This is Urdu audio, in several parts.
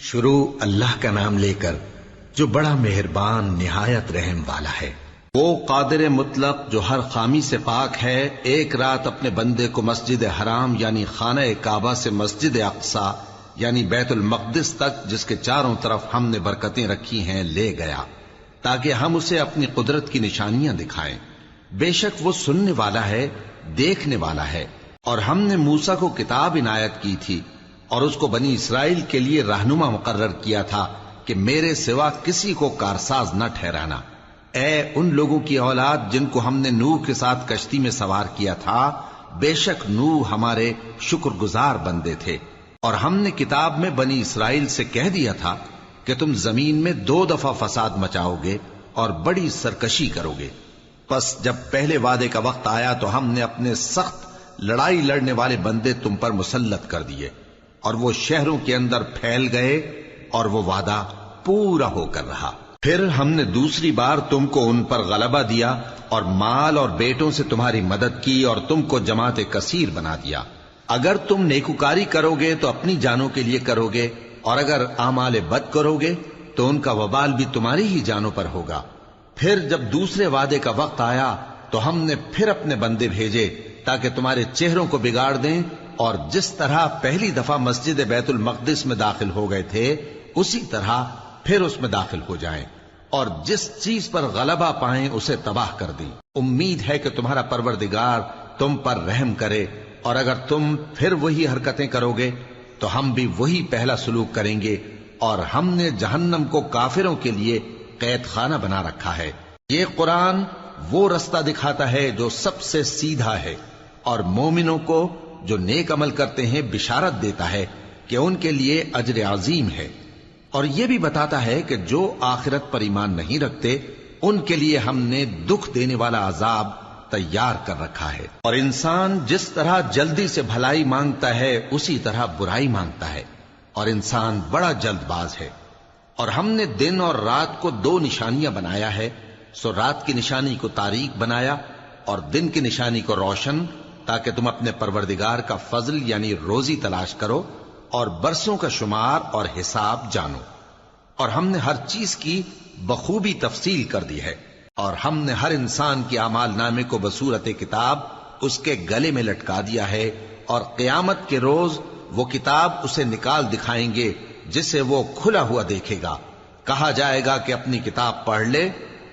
شروع اللہ کا نام لے کر جو بڑا مہربان نہایت رحم والا ہے۔ وہ قادر مطلق جو ہر خامی سے پاک ہے، ایک رات اپنے بندے کو مسجد حرام یعنی خانہ کعبہ سے مسجد اقصی یعنی بیت المقدس تک، جس کے چاروں طرف ہم نے برکتیں رکھی ہیں، لے گیا تاکہ ہم اسے اپنی قدرت کی نشانیاں دکھائیں۔ بے شک وہ سننے والا ہے، دیکھنے والا ہے۔ اور ہم نے موسیٰ کو کتاب عنایت کی تھی اور اس کو بنی اسرائیل کے لیے رہنما مقرر کیا تھا کہ میرے سوا کسی کو کارساز نہ ٹھہرانا۔ اے ان لوگوں کی اولاد جن کو ہم نے نوح کے ساتھ کشتی میں سوار کیا تھا، بے شک نوح ہمارے شکر گزار بندے تھے۔ اور ہم نے کتاب میں بنی اسرائیل سے کہہ دیا تھا کہ تم زمین میں 2 دفعہ فساد مچاؤ گے اور بڑی سرکشی کرو گے۔ پس جب پہلے وعدے کا وقت آیا تو ہم نے اپنے سخت لڑائی لڑنے والے بندے تم پر مسلط کر دیے، اور وہ شہروں کے اندر پھیل گئے، اور وہ وعدہ پورا ہو کر رہا۔ پھر ہم نے دوسری بار تم کو ان پر غلبہ دیا اور مال اور بیٹوں سے تمہاری مدد کی اور تم کو جماعت کثیر بنا دیا۔ اگر تم نیکوکاری کرو گے تو اپنی جانوں کے لیے کرو گے، اور اگر اعمال بد کرو گے تو ان کا وبال بھی تمہاری ہی جانوں پر ہوگا۔ پھر جب دوسرے وعدے کا وقت آیا تو ہم نے پھر اپنے بندے بھیجے تاکہ تمہارے چہروں کو بگاڑ دیں، اور جس طرح پہلی دفعہ مسجد بیت المقدس میں داخل ہو گئے تھے اسی طرح پھر اس میں داخل ہو جائیں، اور جس چیز پر غلبہ پائیں اسے تباہ کر دیں۔ امید ہے کہ تمہارا پروردگار تم پر رحم کرے، اور اگر تم پھر وہی حرکتیں کرو گے تو ہم بھی وہی پہلا سلوک کریں گے، اور ہم نے جہنم کو کافروں کے لیے قید خانہ بنا رکھا ہے۔ یہ قرآن وہ رستہ دکھاتا ہے جو سب سے سیدھا ہے، اور مومنوں کو جو نیک عمل کرتے ہیں بشارت دیتا ہے کہ ان کے لیے اجر عظیم ہے، اور یہ بھی بتاتا ہے کہ جو آخرت پر ایمان نہیں رکھتے ان کے لیے ہم نے دکھ دینے والا عذاب تیار کر رکھا ہے۔ اور انسان جس طرح جلدی سے بھلائی مانگتا ہے اسی طرح برائی مانگتا ہے، اور انسان بڑا جلد باز ہے۔ اور ہم نے دن اور رات کو 2 نشانیاں بنایا ہے، سو رات کی نشانی کو تاریک بنایا اور دن کی نشانی کو روشن، تاکہ تم اپنے پروردگار کا فضل یعنی روزی تلاش کرو اور برسوں کا شمار اور حساب جانو۔ اور ہم نے ہر چیز کی بخوبی تفصیل کر دی ہے، اور ہم نے ہر انسان کے اعمال نامے کو بصورت کتاب اس کے گلے میں لٹکا دیا ہے، اور قیامت کے روز وہ کتاب اسے نکال دکھائیں گے جسے وہ کھلا ہوا دیکھے گا۔ کہا جائے گا کہ اپنی کتاب پڑھ لے،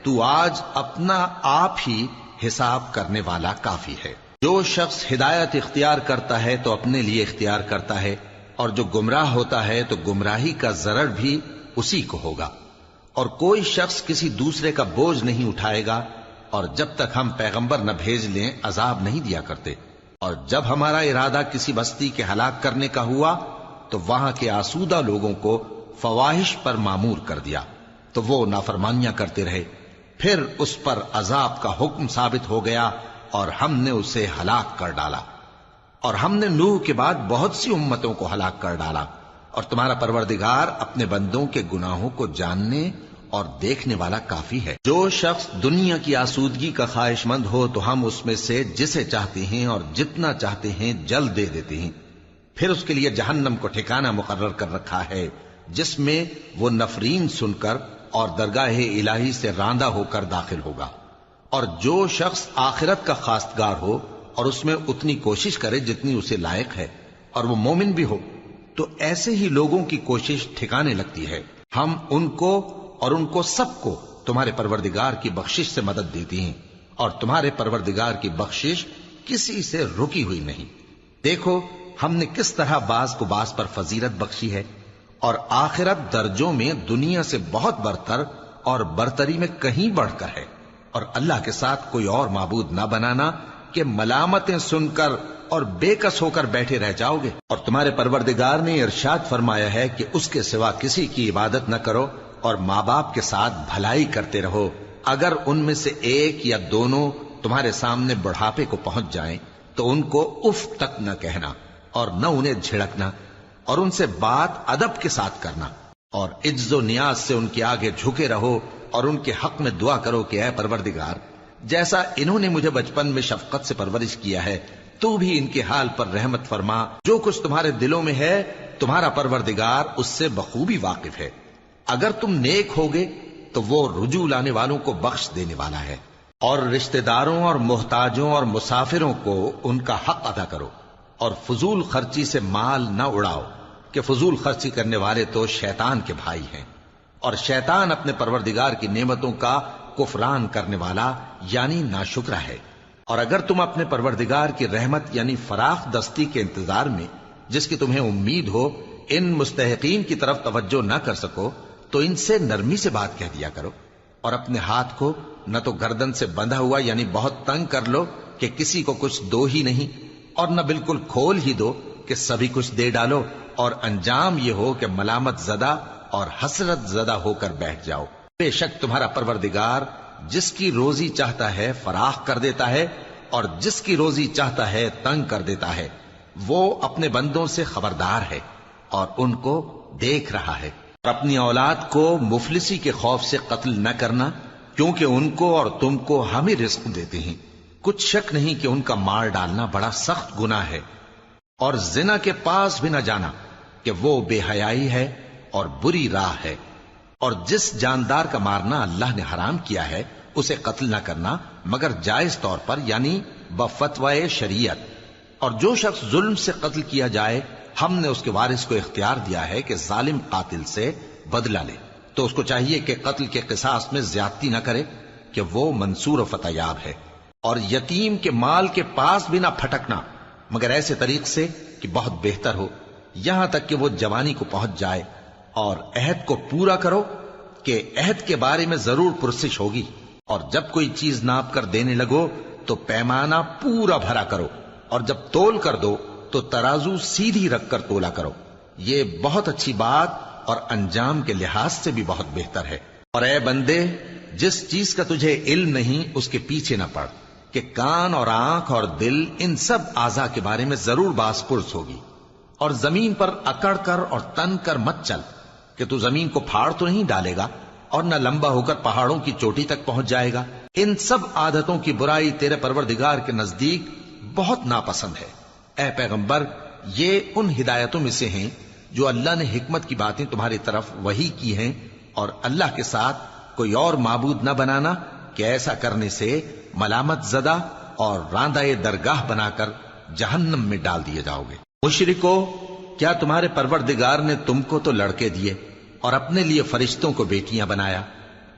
تو آج اپنا آپ ہی حساب کرنے والا کافی ہے۔ جو شخص ہدایت اختیار کرتا ہے تو اپنے لیے اختیار کرتا ہے، اور جو گمراہ ہوتا ہے تو گمراہی کا ضرر بھی اسی کو ہوگا۔ اور کوئی شخص کسی دوسرے کا بوجھ نہیں اٹھائے گا، اور جب تک ہم پیغمبر نہ بھیج لیں عذاب نہیں دیا کرتے۔ اور جب ہمارا ارادہ کسی بستی کے ہلاک کرنے کا ہوا تو وہاں کے آسودہ لوگوں کو فواحش پر مامور کر دیا، تو وہ نافرمانیاں کرتے رہے۔ پھر اس پر عذاب کا حکم ثابت ہو گیا اور ہم نے اسے ہلاک کر ڈالا۔ اور ہم نے نوح کے بعد بہت سی امتوں کو ہلاک کر ڈالا، اور تمہارا پروردگار اپنے بندوں کے گناہوں کو جاننے اور دیکھنے والا کافی ہے۔ جو شخص دنیا کی آسودگی کا خواہش مند ہو تو ہم اس میں سے جسے چاہتے ہیں اور جتنا چاہتے ہیں جلد دے دیتے ہیں۔ پھر اس کے لیے جہنم کو ٹھکانہ مقرر کر رکھا ہے، جس میں وہ نفرین سن کر اور درگاہ الہی سے راندہ ہو کر داخل ہوگا۔ اور جو شخص آخرت کا خواستگار ہو اور اس میں اتنی کوشش کرے جتنی اسے لائق ہے، اور وہ مومن بھی ہو، تو ایسے ہی لوگوں کی کوشش ٹھکانے لگتی ہے۔ ہم ان کو اور ان کو سب کو تمہارے پروردگار کی بخشش سے مدد دیتی ہیں، اور تمہارے پروردگار کی بخشش کسی سے رکی ہوئی نہیں۔ دیکھو ہم نے کس طرح بعض کو بعض پر فضیلت بخشی ہے، اور آخرت درجوں میں دنیا سے بہت برتر اور برتری میں کہیں بڑھ کر ہے۔ اور اللہ کے ساتھ کوئی اور معبود نہ بنانا کہ ملامتیں سن کر اور بے کس ہو کر بیٹھے رہ جاؤ گے۔ اور تمہارے پروردگار نے ارشاد فرمایا ہے کہ اس کے سوا کسی کی عبادت نہ کرو، اور ماں باپ کے ساتھ بھلائی کرتے رہو۔ اگر ان میں سے ایک یا دونوں تمہارے سامنے بڑھاپے کو پہنچ جائیں تو ان کو اف تک نہ کہنا، اور نہ انہیں جھڑکنا، اور ان سے بات ادب کے ساتھ کرنا، اور عجز و نیاز سے ان کے آگے جھکے رہو، اور ان کے حق میں دعا کرو کہ اے پروردگار، جیسا انہوں نے مجھے بچپن میں شفقت سے پرورش کیا ہے، تو بھی ان کے حال پر رحمت فرما۔ جو کچھ تمہارے دلوں میں ہے تمہارا پروردگار اس سے بخوبی واقف ہے۔ اگر تم نیک ہوگے تو وہ رجوع لانے والوں کو بخش دینے والا ہے۔ اور رشتہ داروں اور محتاجوں اور مسافروں کو ان کا حق ادا کرو، اور فضول خرچی سے مال نہ اڑاؤ، کہ فضول خرچی کرنے والے تو شیطان کے بھائی ہیں، اور شیطان اپنے پروردگار کی نعمتوں کا کفران کرنے والا یعنی ناشکرا ہے۔ اور اگر تم اپنے پروردگار کی رحمت یعنی فراخ دستی کے انتظار میں، جس کی تمہیں امید ہو، ان مستحقین کی طرف توجہ نہ کر سکو تو ان سے نرمی سے بات کہہ دیا کرو، اور اپنے ہاتھ کو نہ تو گردن سے بندھا ہوا یعنی بہت تنگ کر لو کہ کسی کو کچھ دو ہی نہیں، اور نہ بالکل کھول ہی دو کہ سبھی کچھ دے ڈالو، اور انجام یہ ہو کہ ملامت زدہ اور حسرت زدہ ہو کر بیٹھ جاؤ۔ بے شک تمہارا پروردگار جس کی روزی چاہتا ہے فراخ کر دیتا ہے، اور جس کی روزی چاہتا ہے تنگ کر دیتا ہے۔ وہ اپنے بندوں سے خبردار ہے اور ان کو دیکھ رہا ہے۔ اور اپنی اولاد کو مفلسی کے خوف سے قتل نہ کرنا، کیونکہ ان کو اور تم کو ہم ہی رزق دیتے ہیں۔ کچھ شک نہیں کہ ان کا مار ڈالنا بڑا سخت گناہ ہے۔ اور زنا کے پاس بھی نہ جانا، کہ وہ بے حیائی ہے اور بری راہ ہے۔ اور جس جاندار کا مارنا اللہ نے حرام کیا ہے اسے قتل نہ کرنا مگر جائز طور پر یعنی بفتوائے شریعت۔ اور جو شخص ظلم سے قتل کیا جائے، ہم نے اس کے وارث کو اختیار دیا ہے کہ ظالم قاتل سے بدلہ لے، تو اس کو چاہیے کہ قتل کے قصاص میں زیادتی نہ کرے، کہ وہ منصور و فتح یاب ہے۔ اور یتیم کے مال کے پاس بھی نہ پھٹکنا مگر ایسے طریق سے کہ بہت بہتر ہو، یہاں تک کہ وہ جوانی کو پہنچ جائے۔ اور عہد کو پورا کرو، کہ عہد کے بارے میں ضرور پرسش ہوگی۔ اور جب کوئی چیز ناپ کر دینے لگو تو پیمانہ پورا بھرا کرو، اور جب تول کر دو تو ترازو سیدھی رکھ کر تولا کرو۔ یہ بہت اچھی بات اور انجام کے لحاظ سے بھی بہت بہتر ہے۔ اور اے بندے، جس چیز کا تجھے علم نہیں اس کے پیچھے نہ پڑ، کہ کان اور آنکھ اور دل ان سب اعضاء کے بارے میں ضرور باس پرس ہوگی۔ اور زمین پر اکڑ کر اور تن کر مت چل، کہ تو زمین کو پھاڑ تو نہیں ڈالے گا اور نہ لمبا ہو کر پہاڑوں کی چوٹی تک پہنچ جائے گا۔ ان سب عادتوں کی برائی تیرے پروردگار کے نزدیک بہت ناپسند ہے۔ اے پیغمبر، یہ ان ہدایتوں میں سے ہیں جو اللہ نے حکمت کی باتیں تمہاری طرف وحی کی ہیں، اور اللہ کے ساتھ کوئی اور معبود نہ بنانا، کہ ایسا کرنے سے ملامت زدہ اور راندہ درگاہ بنا کر جہنم میں ڈال دیے جاؤ گے۔ مشرکو، کیا تمہارے پروردگار نے تم کو تو لڑکے دیے اور اپنے لیے فرشتوں کو بیٹیاں بنایا؟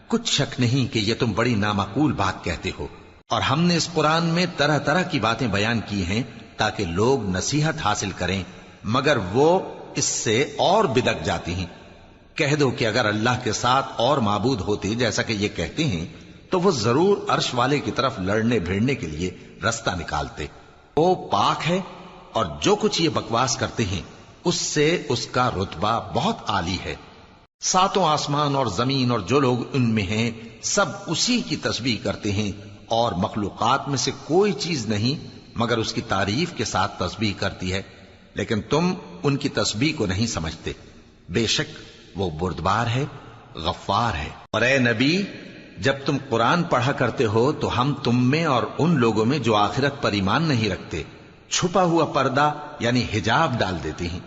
کچھ شک نہیں کہ یہ تم بڑی نامعقول بات کہتے ہو، اور ہم نے اس قرآن میں طرح طرح کی باتیں بیان کی ہیں تاکہ لوگ نصیحت حاصل کریں، مگر وہ اس سے اور بدک جاتی ہیں۔ کہہ دو کہ اگر اللہ کے ساتھ اور معبود ہوتے جیسا کہ یہ کہتے ہیں تو وہ ضرور عرش والے کی طرف لڑنے بھیڑنے کے لیے رستہ نکالتے۔ وہ پاک ہے، اور جو کچھ یہ بکواس کرتے ہیں اس سے اس کا رتبہ بہت عالی ہے۔ ساتوں آسمان اور زمین اور جو لوگ ان میں ہیں سب اسی کی تسبیح کرتے ہیں، اور مخلوقات میں سے کوئی چیز نہیں مگر اس کی تعریف کے ساتھ تسبیح کرتی ہے، لیکن تم ان کی تسبیح کو نہیں سمجھتے۔ بے شک وہ بردبار ہے، غفار ہے۔ اور اے نبی، جب تم قرآن پڑھا کرتے ہو تو ہم تم میں اور ان لوگوں میں جو آخرت پر ایمان نہیں رکھتے چھپا ہوا پردہ یعنی حجاب ڈال دیتے ہیں،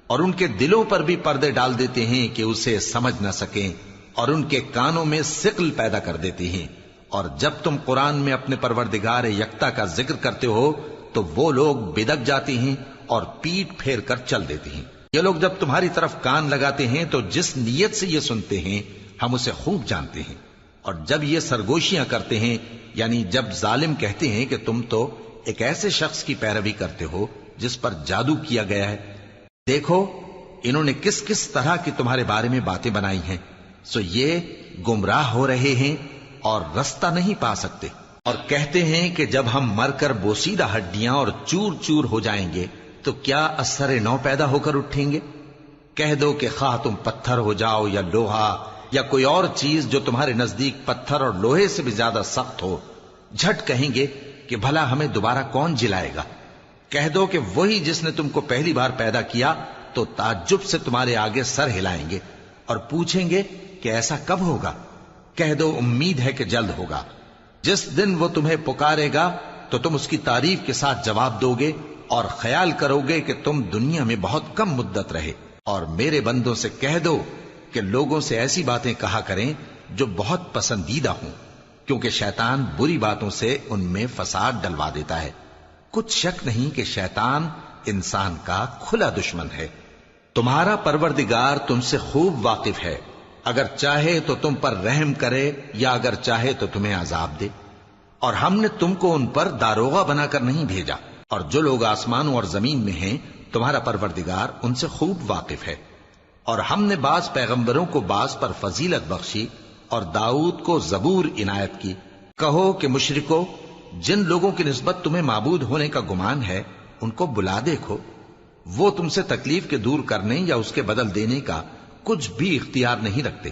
اور ان کے دلوں پر بھی پردے ڈال دیتے ہیں کہ اسے سمجھ نہ سکیں، اور ان کے کانوں میں ثقل پیدا کر دیتے ہیں۔ اور جب تم قرآن میں اپنے پروردگار یکتا کا ذکر کرتے ہو تو وہ لوگ بدک جاتے ہیں اور پیٹ پھیر کر چل دیتے ہیں۔ یہ لوگ جب تمہاری طرف کان لگاتے ہیں تو جس نیت سے یہ سنتے ہیں ہم اسے خوب جانتے ہیں، اور جب یہ سرگوشیاں کرتے ہیں یعنی جب ظالم کہتے ہیں کہ تم تو ایک ایسے شخص کی پیروی کرتے ہو جس پر جادو کیا گیا ہے، دیکھو انہوں نے کس کس طرح کی تمہارے بارے میں باتیں بنائی ہیں، سو یہ گمراہ ہو رہے ہیں اور رستہ نہیں پا سکتے۔ اور کہتے ہیں کہ جب ہم مر کر بوسیدہ ہڈیاں اور چور چور ہو جائیں گے تو کیا اثر نو پیدا ہو کر اٹھیں گے؟ کہہ دو کہ خواہ تم پتھر ہو جاؤ یا لوہا یا کوئی اور چیز جو تمہارے نزدیک پتھر اور لوہے سے بھی زیادہ سخت ہو، جھٹ کہیں گے کہ بھلا ہمیں دوبارہ کون جلائے گا؟ کہہ دو کہ وہی جس نے تم کو پہلی بار پیدا کیا تو تعجب سے تمہارے آگے سر ہلائیں گے اور پوچھیں گے کہ ایسا کب ہوگا؟ کہہ دو امید ہے کہ جلد ہوگا۔ جس دن وہ تمہیں پکارے گا تو تم اس کی تعریف کے ساتھ جواب دو گے اور خیال کرو گے کہ تم دنیا میں بہت کم مدت رہے۔ اور میرے بندوں سے کہہ دو کہ لوگوں سے ایسی باتیں کہا کریں جو بہت پسندیدہ ہوں، کیونکہ شیطان بری باتوں سے ان میں فساد ڈلوا دیتا ہے۔ کچھ شک نہیں کہ شیطان انسان کا کھلا دشمن ہے۔ تمہارا پروردگار تم سے خوب واقف ہے، اگر چاہے تو تم پر رحم کرے یا اگر چاہے تو تمہیں عذاب دے، اور ہم نے تم کو ان پر داروغہ بنا کر نہیں بھیجا، اور جو لوگ آسمانوں اور زمین میں ہیں تمہارا پروردگار ان سے خوب واقف ہے۔ اور ہم نے بعض پیغمبروں کو بعض پر فضیلت بخشی اور داؤد کو زبور عنایت کی۔ کہو کہ مشرکو، جن لوگوں کی نسبت تمہیں معبود ہونے کا گمان ہے ان کو بلا دیکھو، وہ تم سے تکلیف کے دور کرنے یا اس کے بدل دینے کا کچھ بھی اختیار نہیں رکھتے۔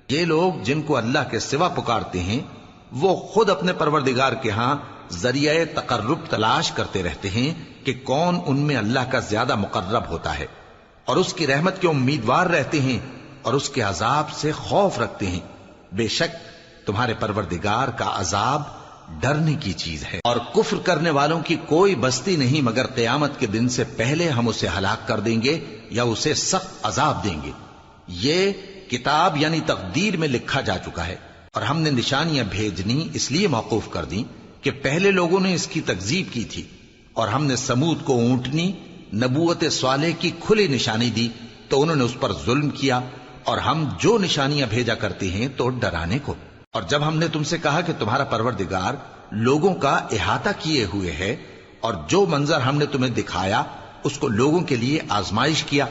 یہ لوگ جن کو اللہ کے سوا پکارتے ہیں وہ خود اپنے پروردگار کے ہاں ذریعہ تقرب تلاش کرتے رہتے ہیں کہ کون ان میں اللہ کا زیادہ مقرب ہوتا ہے، اور اس کی رحمت کے امیدوار رہتے ہیں اور اس کے عذاب سے خوف رکھتے ہیں۔ بے شک تمہارے پروردگار کا عذاب ڈرنے کی چیز ہے، اور کفر کرنے والوں کی کوئی بستی نہیں مگر قیامت کے دن سے پہلے ہم اسے ہلاک کر دیں گے یا اسے سخت عذاب دیں گے۔ یہ کتاب یعنی تقدیر میں لکھا جا چکا ہے، اور ہم نے نشانیاں بھیجنی اس لیے موقوف کر دیں کہ پہلے لوگوں نے اس کی تکذیب کی تھی، اور ہم نے سمود کو اونٹنی نبوت صالح کی کھلی نشانی دی تو انہوں نے اس پر ظلم کیا، اور ہم جو نشانیاں بھیجا کرتے ہیں تو ڈرانے کو۔ اور جب ہم نے تم سے کہا کہ تمہارا پروردگار لوگوں کا احاطہ کیے ہوئے ہے، اور جو منظر ہم نے تمہیں دکھایا اس کو لوگوں کے لیے آزمائش کیا،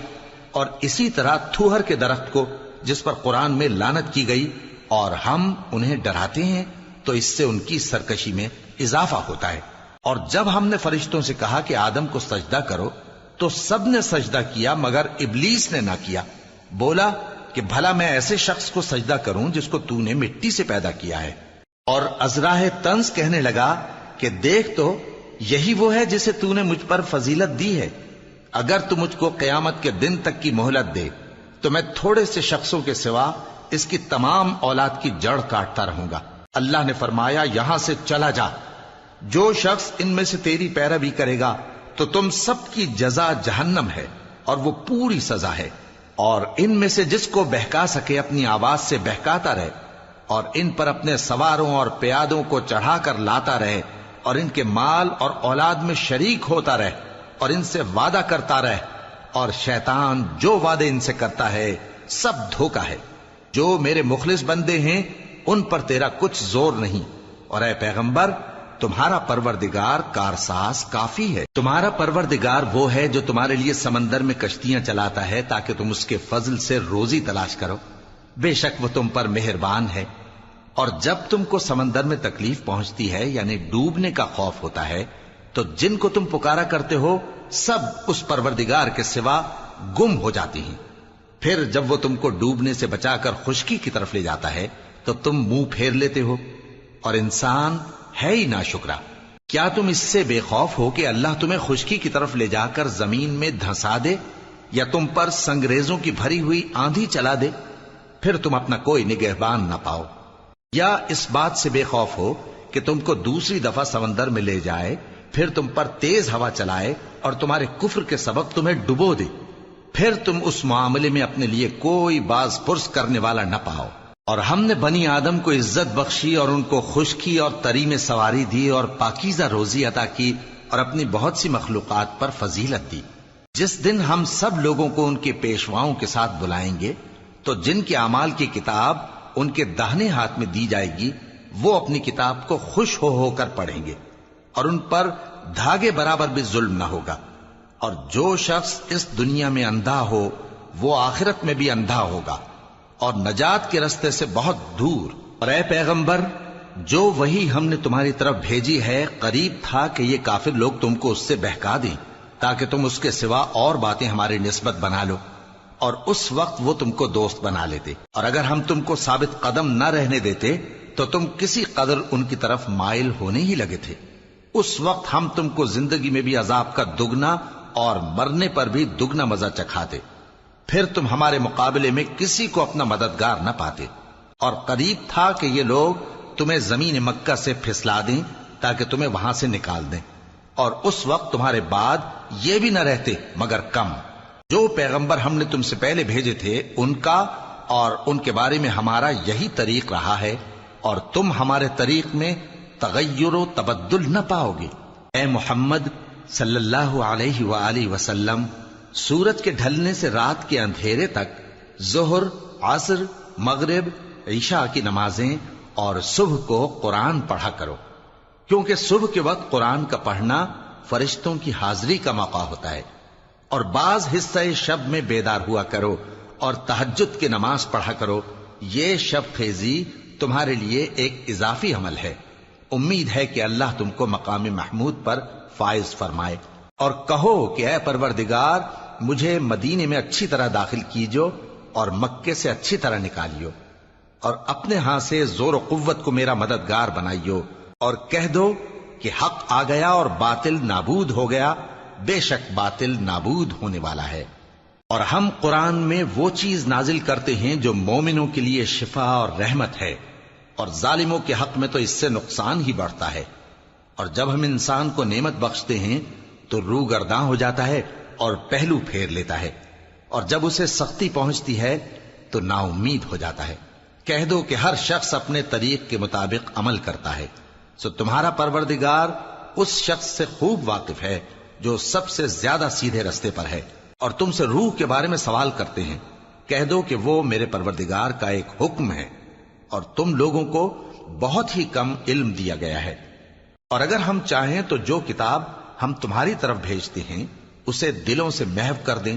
اور اسی طرح تھوہر کے درخت کو جس پر قرآن میں لعنت کی گئی، اور ہم انہیں ڈراتے ہیں تو اس سے ان کی سرکشی میں اضافہ ہوتا ہے۔ اور جب ہم نے فرشتوں سے کہا کہ آدم کو سجدہ کرو تو سب نے سجدہ کیا مگر ابلیس نے نہ کیا، بولا کہ بھلا میں ایسے شخص کو سجدہ کروں جس کو تو نے مٹی سے پیدا کیا ہے۔ اور ازراہ طنز کہنے لگا کہ دیکھ تو یہی وہ ہے جسے تو نے مجھ پر فضیلت دی ہے، اگر تو مجھ کو قیامت کے دن تک کی مہلت دے تو میں تھوڑے سے شخصوں کے سوا اس کی تمام اولاد کی جڑ کاٹتا رہوں گا۔ اللہ نے فرمایا یہاں سے چلا جا، جو شخص ان میں سے تیری پیروی کرے گا تو تم سب کی جزا جہنم ہے اور وہ پوری سزا ہے، اور ان میں سے جس کو بہکا سکے اپنی آواز سے بہکاتا رہے، اور ان پر اپنے سواروں اور پیادوں کو چڑھا کر لاتا رہے، اور ان کے مال اور اولاد میں شریک ہوتا رہے، اور ان سے وعدہ کرتا رہے، اور شیطان جو وعدے ان سے کرتا ہے سب دھوکہ ہے۔ جو میرے مخلص بندے ہیں ان پر تیرا کچھ زور نہیں، اور اے پیغمبر تمہارا پروردگار کارساز کافی ہے۔ تمہارا پروردگار وہ ہے جو تمہارے لیے سمندر میں کشتیاں چلاتا ہے تاکہ تم اس کے فضل سے روزی تلاش کرو، بے شک وہ تم پر مہربان ہے۔ اور جب تم کو سمندر میں تکلیف پہنچتی ہے یعنی ڈوبنے کا خوف ہوتا ہے تو جن کو تم پکارا کرتے ہو سب اس پروردگار کے سوا گم ہو جاتی ہیں، پھر جب وہ تم کو ڈوبنے سے بچا کر خشکی کی طرف لے جاتا ہے تو تم منہ پھیر لیتے ہو، اور انسان ہے ہی ناشکرا۔ کیا تم اس سے بے خوف ہو کہ اللہ تمہیں خشکی کی طرف لے جا کر زمین میں دھنسا دے یا تم پر سنگریزوں کی بھری ہوئی آندھی چلا دے، پھر تم اپنا کوئی نگہبان نہ پاؤ؟ یا اس بات سے بے خوف ہو کہ تم کو دوسری دفعہ سمندر میں لے جائے، پھر تم پر تیز ہوا چلائے اور تمہارے کفر کے سبب تمہیں ڈبو دے، پھر تم اس معاملے میں اپنے لیے کوئی باز پرس کرنے والا نہ پاؤ۔ اور ہم نے بنی آدم کو عزت بخشی اور ان کو خشکی اور تری میں سواری دی اور پاکیزہ روزی عطا کی اور اپنی بہت سی مخلوقات پر فضیلت دی۔ جس دن ہم سب لوگوں کو ان کے پیشواؤں کے ساتھ بلائیں گے تو جن کے اعمال کی کتاب ان کے داہنے ہاتھ میں دی جائے گی وہ اپنی کتاب کو خوش ہو کر پڑھیں گے، اور ان پر دھاگے برابر بھی ظلم نہ ہوگا۔ اور جو شخص اس دنیا میں اندھا ہو وہ آخرت میں بھی اندھا ہوگا اور نجات کے رستے سے بہت دور۔ اور اے پیغمبر جو وہی ہم نے تمہاری طرف بھیجی ہے قریب تھا کہ یہ کافر لوگ تم کو اس سے بہکا دیں تاکہ تم اس کے سوا اور باتیں ہماری نسبت بنا لو، اور اس وقت وہ تم کو دوست بنا لیتے، اور اگر ہم تم کو ثابت قدم نہ رہنے دیتے تو تم کسی قدر ان کی طرف مائل ہونے ہی لگے تھے۔ اس وقت ہم تم کو زندگی میں بھی عذاب کا دگنا اور مرنے پر بھی دگنا مزہ چکھاتے، پھر تم ہمارے مقابلے میں کسی کو اپنا مددگار نہ پاتے۔ اور قریب تھا کہ یہ لوگ تمہیں زمین مکہ سے پھسلا دیں تاکہ تمہیں وہاں سے نکال دیں، اور اس وقت تمہارے بعد یہ بھی نہ رہتے مگر کم۔ جو پیغمبر ہم نے تم سے پہلے بھیجے تھے ان کا اور ان کے بارے میں ہمارا یہی طریق رہا ہے، اور تم ہمارے طریق میں تغیر و تبدل نہ پاؤ گے۔ اے محمد صلی اللہ علیہ وآلہ وسلم، سورج کے ڈھلنے سے رات کے اندھیرے تک ظہر، عصر، مغرب، عشاء کی نمازیں اور صبح کو قرآن پڑھا کرو، کیونکہ صبح کے وقت قرآن کا پڑھنا فرشتوں کی حاضری کا موقع ہوتا ہے، اور بعض حصہ شب میں بیدار ہوا کرو اور تہجد کی نماز پڑھا کرو۔ یہ شب خیزی تمہارے لیے ایک اضافی عمل ہے۔ امید ہے کہ اللہ تم کو مقام محمود پر فائز فرمائے۔ اور کہو کہ اے پروردگار، مجھے مدینے میں اچھی طرح داخل کیجو اور مکے سے اچھی طرح نکالیو، اور اپنے ہاں سے زور و قوت کو میرا مددگار بنائیو، اور کہہ دو کہ حق آ گیا اور باطل نابود ہو گیا، بے شک باطل نابود ہونے والا ہے۔ اور ہم قرآن میں وہ چیز نازل کرتے ہیں جو مومنوں کے لیے شفا اور رحمت ہے، اور ظالموں کے حق میں تو اس سے نقصان ہی بڑھتا ہے۔ اور جب ہم انسان کو نعمت بخشتے ہیں تو روح گرداں ہو جاتا ہے اور پہلو پھیر لیتا ہے، اور جب اسے سختی پہنچتی ہے تو نا امید ہو جاتا ہے۔ کہہ دو کہ ہر شخص اپنے طریق کے مطابق عمل کرتا ہے، سو تمہارا پروردگار اس شخص سے خوب واقف ہے جو سب سے زیادہ سیدھے رستے پر ہے۔ اور تم سے روح کے بارے میں سوال کرتے ہیں، کہہ دو کہ وہ میرے پروردگار کا ایک حکم ہے، اور تم لوگوں کو بہت ہی کم علم دیا گیا ہے۔ اور اگر ہم چاہیں تو جو کتاب ہم تمہاری طرف بھیجتے ہیں اسے دلوں سے محو کر دیں،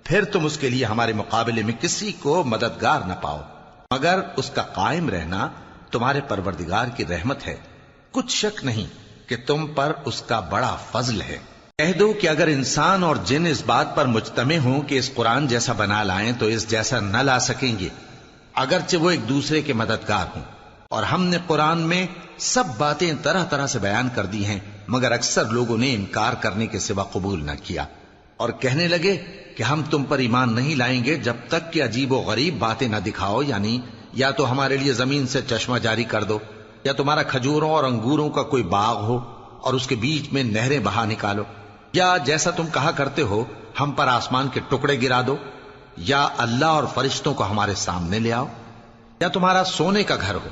پھر تم اس کے لیے ہمارے مقابلے میں کسی کو مددگار نہ پاؤ، مگر اس کا قائم رہنا تمہارے پروردگار کی رحمت ہے، کچھ شک نہیں کہ تم پر اس کا بڑا فضل ہے۔ کہہ دو کہ اگر انسان اور جن اس بات پر مجتمع ہوں کہ اس قرآن جیسا بنا لائیں تو اس جیسا نہ لا سکیں گے، اگرچہ وہ ایک دوسرے کے مددگار ہوں۔ اور ہم نے قرآن میں سب باتیں طرح طرح سے بیان کر دی ہیں، مگر اکثر لوگوں نے انکار کرنے کے سوا قبول نہ کیا، اور کہنے لگے کہ ہم تم پر ایمان نہیں لائیں گے جب تک کہ عجیب و غریب باتیں نہ دکھاؤ، یعنی یا تو ہمارے لیے زمین سے چشمہ جاری کر دو، یا تمہارا کھجوروں اور انگوروں کا کوئی باغ ہو اور اس کے بیچ میں نہریں بہا نکالو، یا جیسا تم کہا کرتے ہو ہم پر آسمان کے ٹکڑے گرا دو، یا اللہ اور فرشتوں کو ہمارے سامنے لے آؤ، یا تمہارا سونے کا گھر ہو،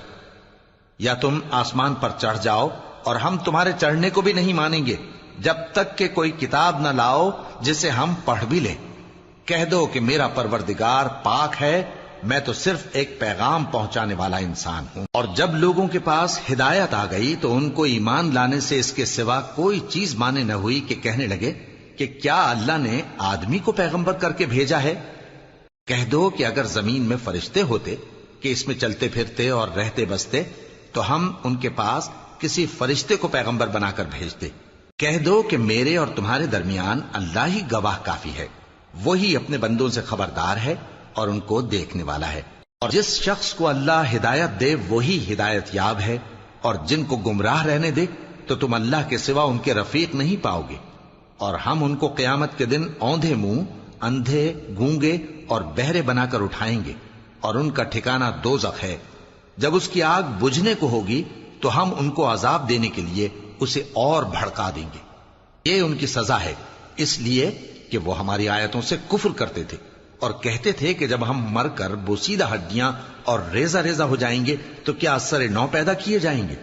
یا تم آسمان پر چڑھ جاؤ اور ہم تمہارے چڑھنے کو بھی نہیں مانیں گے جب تک کہ کوئی کتاب نہ لاؤ جسے ہم پڑھ بھی لیں۔ کہہ دو کہ میرا پروردگار پاک ہے، میں تو صرف ایک پیغام پہنچانے والا انسان ہوں۔ اور جب لوگوں کے پاس ہدایت آ گئی تو ان کو ایمان لانے سے اس کے سوا کوئی چیز مانے نہ ہوئی کہ کہنے لگے کہ کیا اللہ نے آدمی کو پیغمبر کر کے بھیجا ہے؟ کہہ دو کہ اگر زمین میں فرشتے ہوتے کہ اس میں چلتے پھرتے اور رہتے بستے تو ہم ان کے پاس کسی فرشتے کو پیغمبر بنا کر بھیجتے۔ کہہ دو کہ میرے اور تمہارے درمیان اللہ ہی گواہ کافی ہے، وہی اپنے بندوں سے خبردار ہے اور ان کو دیکھنے والا ہے۔ اور جس شخص کو اللہ ہدایت دے وہی ہدایت یاب ہے، اور جن کو گمراہ رہنے دے تو تم اللہ کے سوا ان کے رفیق نہیں پاؤ گے۔ اور ہم ان کو قیامت کے دن اوندھے منہ، اندھے، گونگے اور بہرے بنا کر اٹھائیں گے، اور ان کا ٹھکانہ دوزخ ہے۔ جب اس کی آگ بجھنے کو ہوگی تو ہم ان کو عذاب دینے کے لیے اسے اور بھڑکا دیں گے۔ یہ ان کی سزا ہے، اس لیے کہ وہ ہماری آیتوں سے کفر کرتے تھے اور کہتے تھے کہ جب ہم مر کر بوسیدہ ہڈیاں اور ریزہ ریزہ ہو جائیں گے تو کیا اثر نو پیدا کیے جائیں گے؟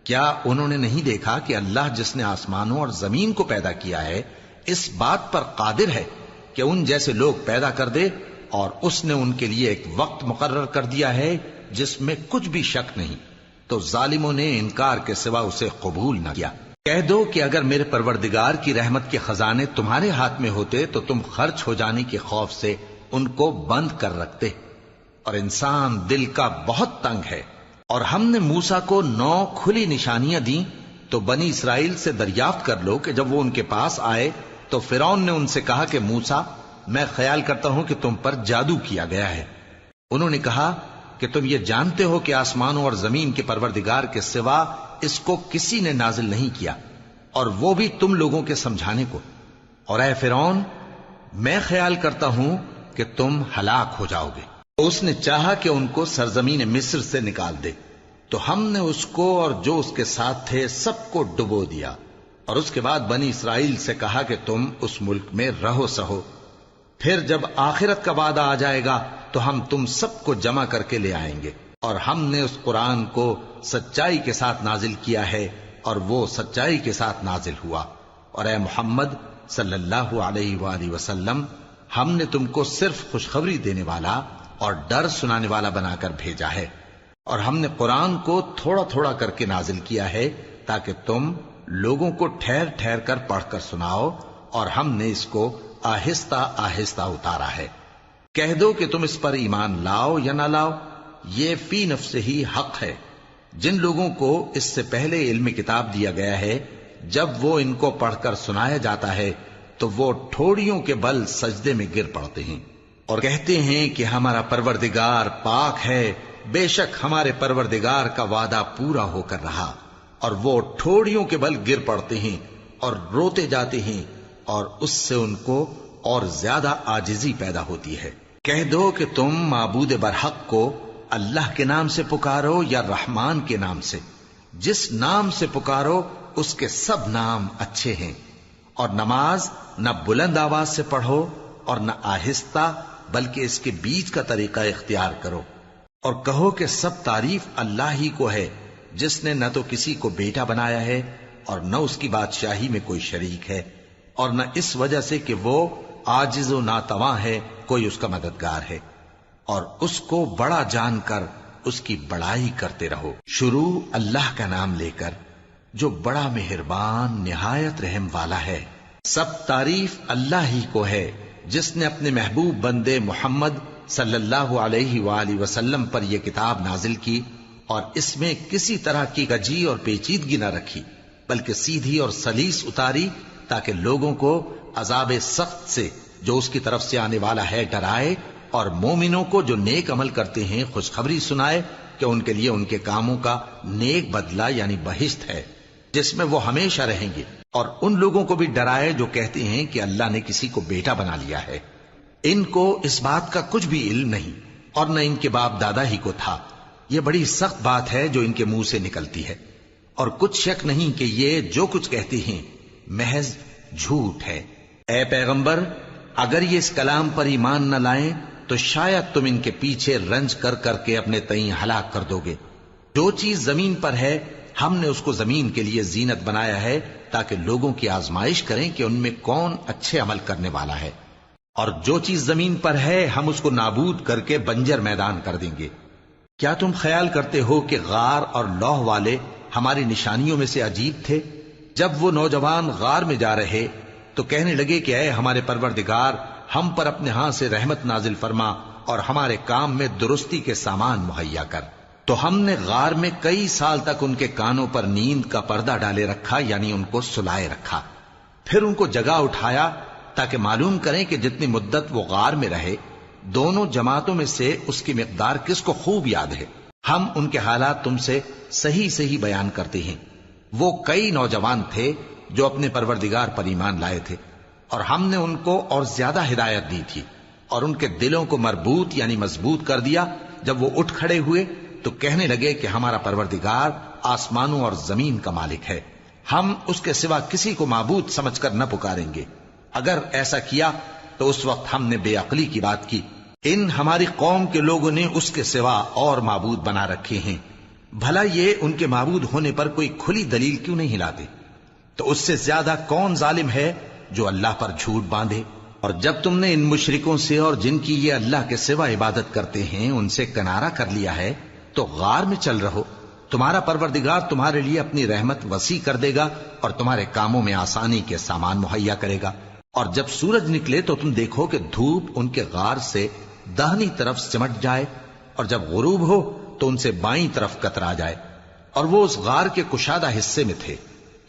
کیا انہوں نے نہیں دیکھا کہ اللہ جس نے آسمانوں اور زمین کو پیدا کیا ہے اس بات پر قادر ہے کہ ان جیسے لوگ پیدا کر دے، اور اس نے ان کے لیے ایک وقت مقرر کر دیا ہے جس میں کچھ بھی شک نہیں، تو ظالموں نے انکار کے سوا اسے قبول نہ کیا۔ کہہ دو کہ اگر میرے پروردگار کی رحمت کے خزانے تمہارے ہاتھ میں ہوتے تو تم خرچ ہو جانے کے خوف سے ان کو بند کر رکھتے، اور انسان دل کا بہت تنگ ہے۔ اور ہم نے موسیٰ کو 9 کھلی نشانیاں دیں تو بنی اسرائیل سے دریافت کر لو کہ جب وہ ان کے پاس آئے تو فرعون نے ان سے کہا کہ موسیٰ، میں خیال کرتا ہوں کہ تم پر جادو کیا گیا ہے۔ انہوں نے کہا کہ تم یہ جانتے ہو کہ آسمانوں اور زمین کے پروردگار کے سوا اس کو کسی نے نازل نہیں کیا، اور وہ بھی تم لوگوں کے سمجھانے کو۔ اور اے فرعون، میں خیال کرتا ہوں کہ تم ہلاک ہو جاؤ گے۔ اس نے چاہا کہ ان کو سرزمین مصر سے نکال دے، تو ہم نے اس کو اور جو اس کے ساتھ تھے سب کو ڈبو دیا، اور اس کے بعد بنی اسرائیل سے کہا کہ تم اس ملک میں رہو سہو، پھر جب آخرت کا وعدہ آ جائے گا تو ہم تم سب کو جمع کر کے لے آئیں گے، اور ہم نے اس قرآن کو سچائی کے ساتھ نازل کیا ہے اور وہ سچائی کے ساتھ نازل ہوا۔ اور اے محمد صلی اللہ علیہ وآلہ وسلم، ہم نے تم کو صرف خوشخبری دینے والا اور ڈر سنانے والا بنا کر بھیجا ہے، اور ہم نے قرآن کو تھوڑا تھوڑا کر کے نازل کیا ہے تاکہ تم لوگوں کو ٹھہر ٹھہر کر پڑھ کر سناؤ، اور ہم نے اس کو آہستہ آہستہ اتارا ہے۔ کہہ دو کہ تم اس پر ایمان لاؤ یا نہ لاؤ، یہ فی نفس ہی حق ہے۔ جن لوگوں کو اس سے پہلے علم کتاب دیا گیا ہے، جب وہ ان کو پڑھ کر سنایا جاتا ہے تو وہ ٹھوڑیوں کے بل سجدے میں گر پڑتے ہیں اور کہتے ہیں کہ ہمارا پروردگار پاک ہے، بے شک ہمارے پروردگار کا وعدہ پورا ہو کر رہا، اور وہ ٹھوڑیوں کے بل گر پڑتے ہیں اور روتے جاتے ہیں، اور اس سے ان کو اور زیادہ عاجزی پیدا ہوتی ہے۔ کہہ دو کہ تم معبود برحق کو اللہ کے نام سے پکارو یا رحمان کے نام سے، جس نام سے پکارو اس کے سب نام اچھے ہیں، اور نماز نہ بلند آواز سے پڑھو اور نہ آہستہ، بلکہ اس کے بیچ کا طریقہ اختیار کرو، اور کہو کہ سب تعریف اللہ ہی کو ہے، جس نے نہ تو کسی کو بیٹا بنایا ہے اور نہ اس کی بادشاہی میں کوئی شریک ہے، اور نہ اس وجہ سے کہ وہ عاجز و ناتواں ہے کوئی اس کا مددگار ہے، اور اس کو بڑا جان کر اس کی بڑائی کرتے رہو۔ شروع اللہ کا نام لے کر جو بڑا مہربان نہایت رحم والا ہے۔ سب تعریف اللہ ہی کو ہے جس نے اپنے محبوب بندے محمد صلی اللہ علیہ وآلہ وسلم پر یہ کتاب نازل کی، اور اس میں کسی طرح کی کجی اور پیچیدگی نہ رکھی، بلکہ سیدھی اور سلیس اتاری تاکہ لوگوں کو عذاب سخت سے جو اس کی طرف سے آنے والا ہے ڈرائے، اور مومنوں کو جو نیک عمل کرتے ہیں خوشخبری سنائے کہ ان کے لیے ان کے کاموں کا نیک بدلہ یعنی بہشت ہے جس میں وہ ہمیشہ رہیں گے، اور ان لوگوں کو بھی ڈرائے جو کہتے ہیں کہ اللہ نے کسی کو بیٹا بنا لیا ہے۔ ان کو اس بات کا کچھ بھی علم نہیں، اور نہ ان کے باپ دادا ہی کو تھا۔ یہ بڑی سخت بات ہے جو ان کے منہ سے نکلتی ہے، اور کچھ شک نہیں کہ یہ جو کچھ کہتے ہیں محض جھوٹ ہے۔ اے پیغمبر، اگر یہ اس کلام پر ایمان نہ لائیں تو شاید تم ان کے پیچھے رنج کر کر کے اپنے تئیں ہلاک کر دو گے۔ جو چیز زمین پر ہے ہم نے اس کو زمین کے لیے زینت بنایا ہے تاکہ لوگوں کی آزمائش کریں کہ ان میں کون اچھے عمل کرنے والا ہے، اور جو چیز زمین پر ہے ہم اس کو نابود کر کے بنجر میدان کر دیں گے۔ کیا تم خیال کرتے ہو کہ غار اور لوح والے ہماری نشانیوں میں سے عجیب تھے؟ جب وہ نوجوان غار میں جا رہے تو کہنے لگے کہ اے ہمارے پروردگار، ہم پر اپنے ہاں سے رحمت نازل فرما اور ہمارے کام میں درستی کے سامان مہیا کر۔ تو ہم نے غار میں کئی سال تک ان کے کانوں پر نیند کا پردہ ڈالے رکھا، یعنی ان کو سلائے رکھا، پھر ان کو جگا اٹھایا تاکہ معلوم کریں کہ جتنی مدت وہ غار میں رہے دونوں جماعتوں میں سے اس کی مقدار کس کو خوب یاد ہے۔ ہم ان کے حالات تم سے صحیح صحیح بیان کرتے ہیں۔ وہ کئی نوجوان تھے جو اپنے پروردگار پر ایمان لائے تھے، اور ہم نے ان کو اور زیادہ ہدایت دی تھی، اور ان کے دلوں کو مربوط یعنی مضبوط کر دیا۔ جب وہ اٹھ کھڑے ہوئے تو کہنے لگے کہ ہمارا پروردگار آسمانوں اور زمین کا مالک ہے، ہم اس کے سوا کسی کو معبود سمجھ کر نہ پکاریں گے۔ اگر ایسا کیا تو اس وقت ہم نے بے عقلی کی بات کی۔ ان ہماری قوم کے لوگوں نے اس کے سوا اور معبود بنا رکھے ہیں، بھلا یہ ان کے معبود ہونے پر کوئی کھلی دلیل کیوں نہیں ہلاتے؟ تو اس سے زیادہ کون ظالم ہے جو اللہ پر جھوٹ باندھے؟ اور جب تم نے ان مشرکوں سے اور جن کی یہ اللہ کے سوا عبادت کرتے ہیں ان سے کنارہ کر لیا ہے تو غار میں چل رہو، تمہارا پروردگار تمہارے لیے اپنی رحمت وسیع کر دے گا اور تمہارے کاموں میں آسانی کے سامان مہیا کرے گا۔ اور جب سورج نکلے تو تم دیکھو کہ دھوپ ان کے غار سے داہنی طرف سمٹ جائے، اور جب غروب ہو تو ان سے بائیں طرف کترا جائے، اور وہ اس غار کے کشادہ حصے میں تھے۔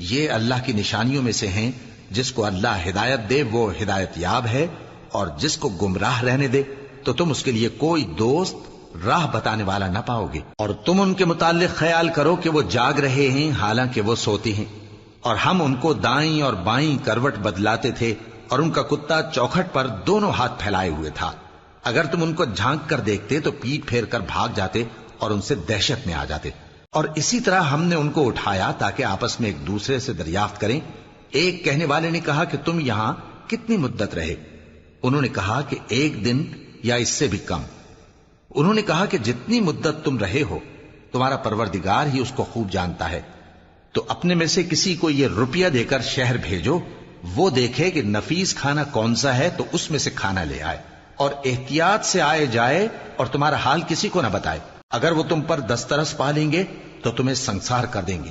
یہ اللہ کی نشانیوں میں سے ہیں، جس کو اللہ ہدایت دے وہ ہدایت یاب ہے، اور جس کو گمراہ رہنے دے تو تم اس کے لیے کوئی دوست راہ بتانے والا نہ پاؤ گے۔ اور تم ان کے متعلق خیال کرو کہ وہ جاگ رہے ہیں حالانکہ وہ سوتے ہیں، اور ہم ان کو دائیں اور بائیں کروٹ بدلاتے تھے، اور ان کا کتا چوکھٹ پر دونوں ہاتھ پھیلائے ہوئے تھا۔ اگر تم ان کو جھانک کر دیکھتے تو پیٹ پھیر کر بھاگ جاتے اور ان سے دہشت میں آ جاتے۔ اور اسی طرح ہم نے ان کو اٹھایا تاکہ آپس میں ایک دوسرے سے دریافت کریں۔ ایک کہنے والے نے کہا کہ تم یہاں کتنی مدت رہے؟ انہوں نے کہا کہ 1 دن یا اس سے بھی کم۔ انہوں نے کہا کہ جتنی مدت تم رہے ہو تمہارا پروردگار ہی اس کو خوب جانتا ہے، تو اپنے میں سے کسی کو یہ روپیہ دے کر شہر بھیجو، وہ دیکھے کہ نفیس کھانا کون سا ہے تو اس میں سے کھانا لے آئے، اور احتیاط سے آئے جائے اور تمہارا حال کسی کو نہ بتائے۔ اگر وہ تم پر دسترس پا لیں گے تو تمہیں سنسار کر دیں گے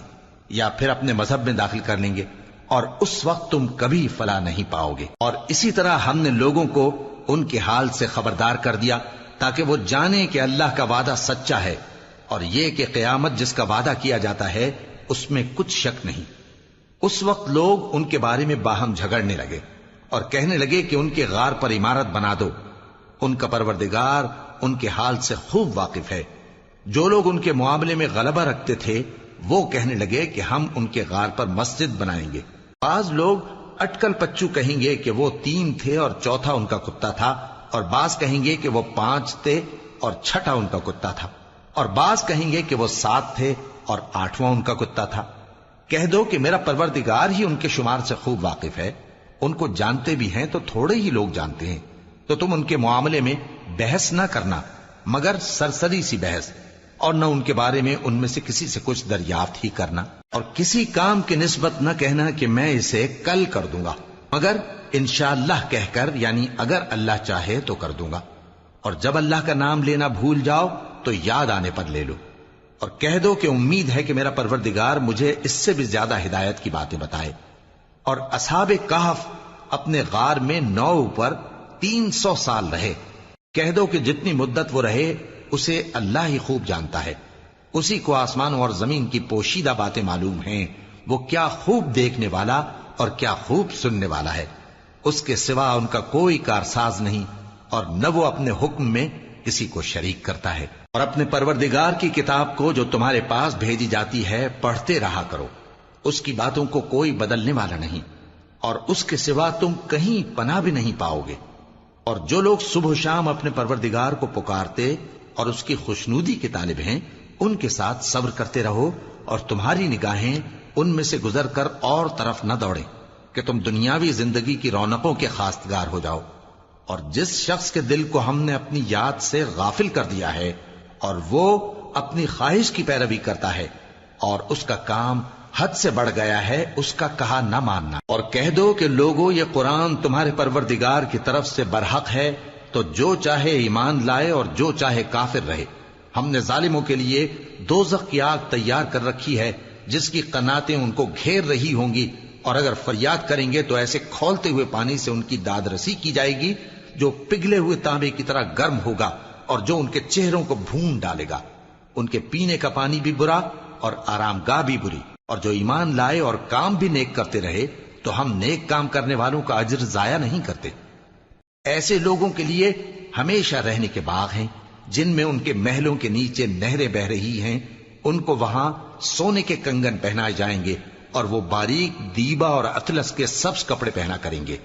یا پھر اپنے مذہب میں داخل کر لیں گے، اور اس وقت تم کبھی فلاح نہیں پاؤ گے۔ اور اسی طرح ہم نے لوگوں کو ان کے حال سے خبردار کر دیا تاکہ وہ جانیں کہ اللہ کا وعدہ سچا ہے، اور یہ کہ قیامت جس کا وعدہ کیا جاتا ہے اس میں کچھ شک نہیں۔ اس وقت لوگ ان کے بارے میں باہم جھگڑنے لگے اور کہنے لگے کہ ان کے غار پر عمارت بنا دو۔ ان کا پروردگار ان کے حال سے خوب واقف ہے۔ جو لوگ ان کے معاملے میں غلبہ رکھتے تھے وہ کہنے لگے کہ ہم ان کے غار پر مسجد بنائیں گے۔ بعض لوگ اٹکل پچو کہیں گے کہ وہ 3 تھے اور چوتھا ان کا کتا تھا، اور بعض کہیں گے کہ وہ 5 تھے اور چھٹا ان کا کتا تھا، اور بعض کہیں گے کہ وہ 7 تھے اور 8واں ان کا کتا تھا۔ کہہ دو کہ میرا پروردگار ہی ان کے شمار سے خوب واقف ہے، ان کو جانتے بھی ہیں تو تھوڑے ہی لوگ جانتے ہیں، تو تم ان کے معاملے میں بحث نہ کرنا مگر سرسری سی بحث، اور نہ ان کے بارے میں ان میں سے کسی سے کچھ دریافت ہی کرنا، اور کسی کام کی نسبت نہ کہنا کہ میں اسے کل کر دوں گا، مگر انشاءاللہ کہہ کر، یعنی اگر اللہ چاہے تو کر دوں گا، اور جب اللہ کا نام لینا بھول جاؤ تو یاد آنے پر لے لو، اور کہہ دو کہ امید ہے کہ میرا پروردگار مجھے اس سے بھی زیادہ ہدایت کی باتیں بتائے۔ اور اصحاب کہف اپنے غار میں 9 پر 300 سال رہے۔ کہہ دو کہ جتنی مدت وہ رہے اسے اللہ ہی خوب جانتا ہے، اسی کو آسمانوں اور زمین کی پوشیدہ باتیں معلوم ہیں، وہ کیا خوب دیکھنے والا اور کیا خوب سننے والا ہے۔ اس کے سوا ان کا کوئی کارساز نہیں، اور نہ وہ اپنے حکم میں کسی کو شریک کرتا ہے۔ اور اپنے پروردگار کی کتاب کو جو تمہارے پاس بھیجی جاتی ہے پڑھتے رہا کرو، اس کی باتوں کو کوئی بدلنے والا نہیں، اور اس کے سوا تم کہیں پناہ بھی نہیں پاؤ گے۔ اور جو لوگ صبح و شام اپنے پروردگار کو پکارتے اور اس کی خوشنودی کے طالب ہیں، ان کے ساتھ صبر کرتے رہو، اور تمہاری نگاہیں ان میں سے گزر کر اور طرف نہ دوڑیں کہ تم دنیاوی زندگی کی رونقوں کے خواستگار ہو جاؤ۔ اور جس شخص کے دل کو ہم نے اپنی یاد سے غافل کر دیا ہے اور وہ اپنی خواہش کی پیروی کرتا ہے اور اس کا کام حد سے بڑھ گیا ہے، اس کا کہا نہ ماننا۔ اور کہہ دو کہ لوگوں یہ قرآن تمہارے پروردگار کی طرف سے برحق ہے، تو جو چاہے ایمان لائے اور جو چاہے کافر رہے۔ ہم نے ظالموں کے لیے دوزخ کی آگ تیار کر رکھی ہے جس کی قناتیں ان کو گھیر رہی ہوں گی، اور اگر فریاد کریں گے تو ایسے کھولتے ہوئے پانی سے ان کی داد رسی کی جائے گی جو پگھلے ہوئے تانبے کی طرح گرم ہوگا، اور جو ان کے چہروں کو بھون ڈالے گا۔ ان کے پینے کا پانی بھی برا اور آرام گاہ بھی بری۔ اور جو ایمان لائے اور کام بھی نیک کرتے رہے تو ہم نیک کام کرنے والوں کا اجر ضائع نہیں کرتے۔ ایسے لوگوں کے لیے ہمیشہ رہنے کے باغ ہیں جن میں ان کے محلوں کے نیچے نہریں بہ رہی ہیں، ان کو وہاں سونے کے کنگن پہنائے جائیں گے، اور وہ باریک دیبا اور اطلس کے سبز کپڑے پہنا کریں گے،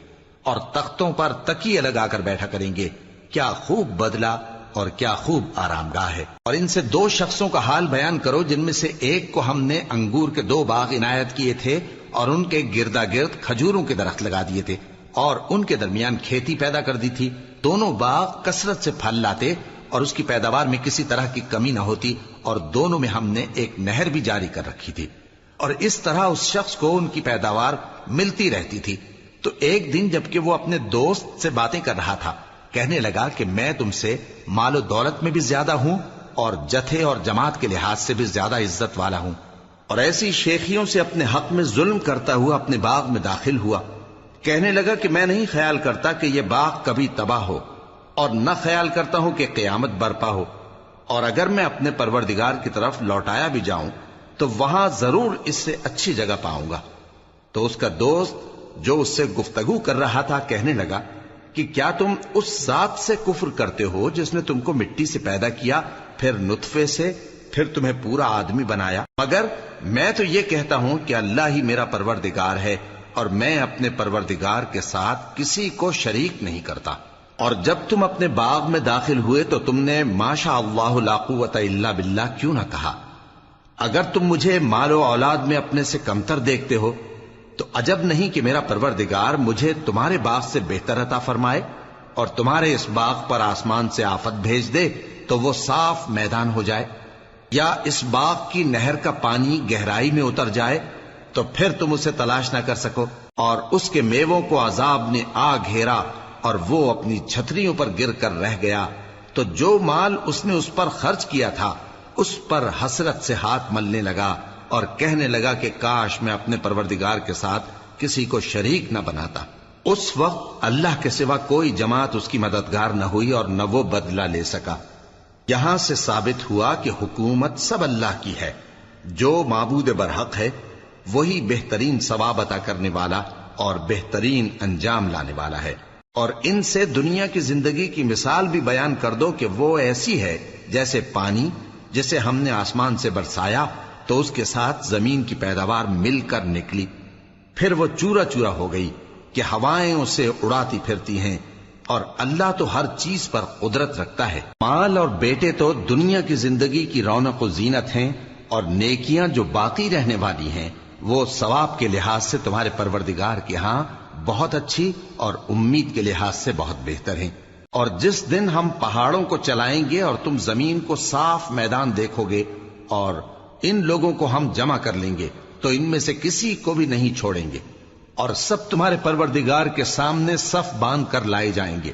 اور تختوں پر تکیے لگا کر بیٹھا کریں گے۔ کیا خوب بدلہ اور کیا خوب آرام گاہ ہے۔ اور ان سے 2 شخصوں کا حال بیان کرو جن میں سے ایک کو ہم نے انگور کے 2 باغ عنایت کیے تھے اور ان کے گردا گرد کھجوروں کے درخت لگا دیے تھے اور ان کے درمیان کھیتی پیدا کر دی تھی۔ دونوں باغ کثرت سے پھل لاتے اور اس کی پیداوار میں کسی طرح کی کمی نہ ہوتی، اور دونوں میں ہم نے ایک نہر بھی جاری کر رکھی تھی، اور اس طرح اس شخص کو ان کی پیداوار ملتی رہتی تھی۔ تو ایک دن جبکہ وہ اپنے دوست سے باتیں کر رہا تھا، کہنے لگا کہ میں تم سے مال و دولت میں بھی زیادہ ہوں اور جتھے اور جماعت کے لحاظ سے بھی زیادہ عزت والا ہوں، اور ایسی شیخیوں سے اپنے حق میں ظلم کرتا ہوا اپنے باغ میں داخل ہوا۔ کہنے لگا کہ میں نہیں خیال کرتا کہ یہ باغ کبھی تباہ ہو، اور نہ خیال کرتا ہوں کہ قیامت برپا ہو، اور اگر میں اپنے پروردگار کی طرف لوٹایا بھی جاؤں تو وہاں ضرور اس سے اچھی جگہ پاؤں گا۔ تو اس کا دوست جو اس سے گفتگو کر رہا تھا کہنے لگا کہ کیا تم اس ذات سے کفر کرتے ہو جس نے تم کو مٹی سے پیدا کیا، پھر نطفے سے، پھر تمہیں پورا آدمی بنایا؟ مگر میں تو یہ کہتا ہوں کہ اللہ ہی میرا پروردگار ہے، اور میں اپنے پروردگار کے ساتھ کسی کو شریک نہیں کرتا۔ اور جب تم اپنے باغ میں داخل ہوئے تو تم نے ما شاء اللہ لا قوت الا باللہ کیوں نہ کہا؟ اگر تم مجھے مال و اولاد میں اپنے سے کمتر دیکھتے ہو تو عجب نہیں کہ میرا پروردگار مجھے تمہارے باغ سے بہتر عطا فرمائے۔ اور تمہارے اس باغ پر آسمان سے آفت بھیج دے تو وہ صاف میدان ہو جائے، یا اس باغ کی نہر کا پانی گہرائی میں اتر جائے تو پھر تم اسے تلاش نہ کر سکو، اور اس کے میووں کو عذاب نے آ گھیرا اور وہ اپنی چھتریوں پر گر کر رہ گیا، تو جو مال اس نے اس پر خرچ کیا تھا اس پر حسرت سے ہاتھ ملنے لگا اور کہنے لگا کہ کاش میں اپنے پروردگار کے ساتھ کسی کو شریک نہ بناتا۔ اس وقت اللہ کے سوا کوئی جماعت اس کی مددگار نہ ہوئی اور نہ وہ بدلہ لے سکا۔ یہاں سے ثابت ہوا کہ حکومت سب اللہ کی ہے، جو معبود برحق ہے وہی بہترین ثواب عطا کرنے والا اور بہترین انجام لانے والا ہے۔ اور ان سے دنیا کی زندگی کی مثال بھی بیان کر دو کہ وہ ایسی ہے جیسے پانی جسے ہم نے آسمان سے برسایا تو اس کے ساتھ زمین کی پیداوار مل کر نکلی، پھر وہ چورا چورا ہو گئی کہ ہوائیں اسے اڑاتی پھرتی ہیں، اور اللہ تو ہر چیز پر قدرت رکھتا ہے۔ مال اور بیٹے تو دنیا کی زندگی کی رونق و زینت ہیں، اور نیکیاں جو باقی رہنے والی ہیں وہ ثواب کے لحاظ سے تمہارے پروردگار کے ہاں بہت اچھی اور امید کے لحاظ سے بہت بہتر ہیں۔ اور جس دن ہم پہاڑوں کو چلائیں گے اور تم زمین کو صاف میدان دیکھو گے اور ان لوگوں کو ہم جمع کر لیں گے تو ان میں سے کسی کو بھی نہیں چھوڑیں گے، اور سب تمہارے پروردگار کے سامنے صف باندھ کر لائے جائیں گے،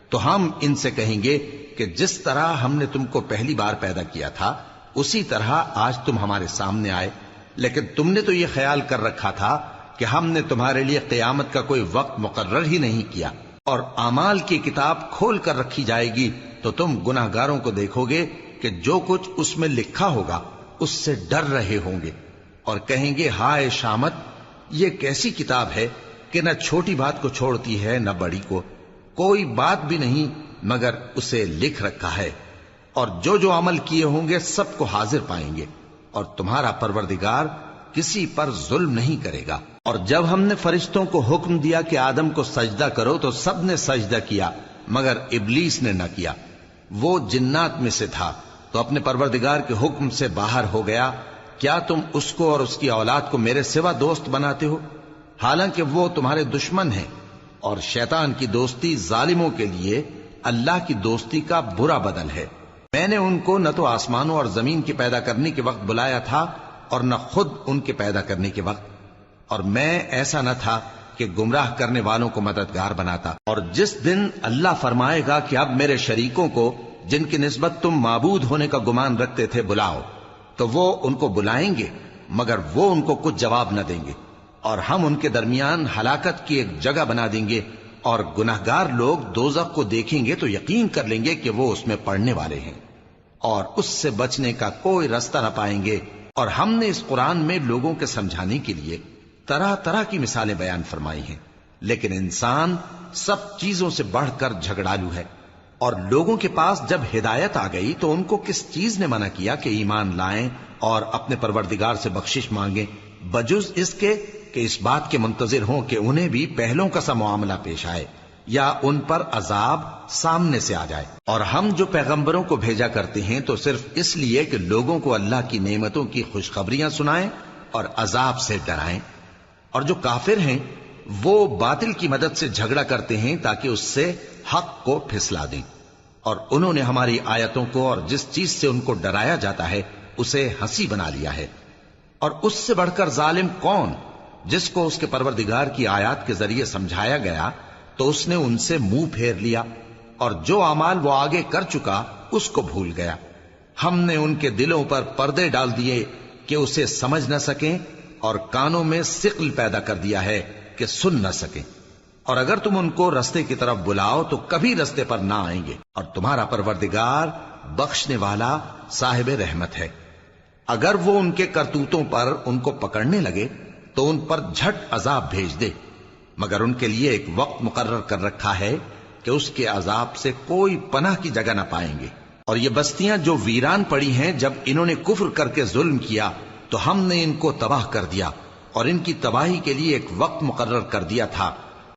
تو ہم ان سے کہیں گے کہ جس طرح ہم نے تم کو پہلی بار پیدا کیا تھا اسی طرح آج تم ہمارے سامنے آئے، لیکن تم نے تو یہ خیال کر رکھا تھا کہ ہم نے تمہارے لیے قیامت کا کوئی وقت مقرر ہی نہیں کیا، اور اعمال کی کتاب کھول کر رکھی جائے گی تو تم گناہگاروں کو دیکھو گے کہ جو کچھ اس میں لکھا ہوگا اس سے ڈر رہے ہوں گے، اور کہیں گے ہائے شامت، یہ کیسی کتاب ہے کہ نہ چھوٹی بات کو چھوڑتی ہے نہ بڑی کو، کوئی بات بھی نہیں مگر اسے لکھ رکھا ہے، اور جو عمل کیے ہوں گے سب کو حاضر پائیں گے، اور تمہارا پروردگار کسی پر ظلم نہیں کرے گا۔ اور جب ہم نے فرشتوں کو حکم دیا کہ آدم کو سجدہ کرو تو سب نے سجدہ کیا مگر ابلیس نے نہ کیا، وہ جنات میں سے تھا تو اپنے پروردگار کے حکم سے باہر ہو گیا۔ کیا تم اس کو اور اس کی اولاد کو میرے سوا دوست بناتے ہو، حالانکہ وہ تمہارے دشمن ہیں، اور شیطان کی دوستی ظالموں کے لیے اللہ کی دوستی کا برا بدل ہے۔ میں نے ان کو نہ تو آسمانوں اور زمین کے پیدا کرنے کے وقت بلایا تھا اور نہ خود ان کے پیدا کرنے کے وقت، اور میں ایسا نہ تھا کہ گمراہ کرنے والوں کو مددگار بناتا۔ اور جس دن اللہ فرمائے گا کہ اب میرے شریکوں کو جن کی نسبت تم معبود ہونے کا گمان رکھتے تھے بلاؤ، تو وہ ان کو بلائیں گے مگر وہ ان کو کچھ جواب نہ دیں گے، اور ہم ان کے درمیان ہلاکت کی ایک جگہ بنا دیں گے، اور گناہگار لوگ دوزخ کو دیکھیں گے تو یقین کر لیں گے کہ وہ اس میں پڑنے والے ہیں، اور اس سے بچنے کا کوئی راستہ نہ پائیں گے۔ اور ہم نے اس قرآن میں لوگوں کے سمجھانے کے لیے طرح طرح کی مثالیں بیان فرمائی ہیں، لیکن انسان سب چیزوں سے بڑھ کر جھگڑالو ہے، اور لوگوں کے پاس جب ہدایت آ گئی تو ان کو کس چیز نے منع کیا کہ ایمان لائیں اور اپنے پروردگار سے بخشش مانگیں، بجز اس کے کہ اس بات کے منتظر ہوں کہ انہیں بھی پہلوں کا سا معاملہ پیش آئے یا ان پر عذاب سامنے سے آ جائے۔ اور ہم جو پیغمبروں کو بھیجا کرتے ہیں تو صرف اس لیے کہ لوگوں کو اللہ کی نعمتوں کی خوشخبریاں سنائیں اور عذاب سے ڈرائیں، اور جو کافر ہیں وہ باطل کی مدد سے جھگڑا کرتے ہیں تاکہ اس سے حق کو پھسلا دیں، اور انہوں نے ہماری آیتوں کو اور جس چیز سے ان کو ڈرایا جاتا ہے اسے ہنسی بنا لیا ہے۔ اور اس سے بڑھ کر ظالم کون، جس کو اس کے پروردگار کی آیات کے ذریعے سمجھایا گیا تو اس نے ان سے منہ پھیر لیا، اور جو اعمال وہ آگے کر چکا اس کو بھول گیا۔ ہم نے ان کے دلوں پر پردے ڈال دیے کہ اسے سمجھ نہ سکیں، اور کانوں میں ثقل پیدا کر دیا ہے کہ سن نہ سکیں، اور اگر تم ان کو رستے کی طرف بلاؤ تو کبھی رستے پر نہ آئیں گے، اور تمہارا پروردگار بخشنے والا صاحب رحمت ہے۔ اگر وہ ان کے کرتوتوں پر ان کو پکڑنے لگے تو ان پر جھٹ عذاب بھیج دے، مگر ان کے لیے ایک وقت مقرر کر رکھا ہے کہ اس کے عذاب سے کوئی پناہ کی جگہ نہ پائیں گے۔ اور یہ بستیاں جو ویران پڑی ہیں، جب انہوں نے کفر کر کے ظلم کیا تو ہم نے ان کو تباہ کر دیا، اور ان کی تباہی کے لیے ایک وقت مقرر کر دیا تھا۔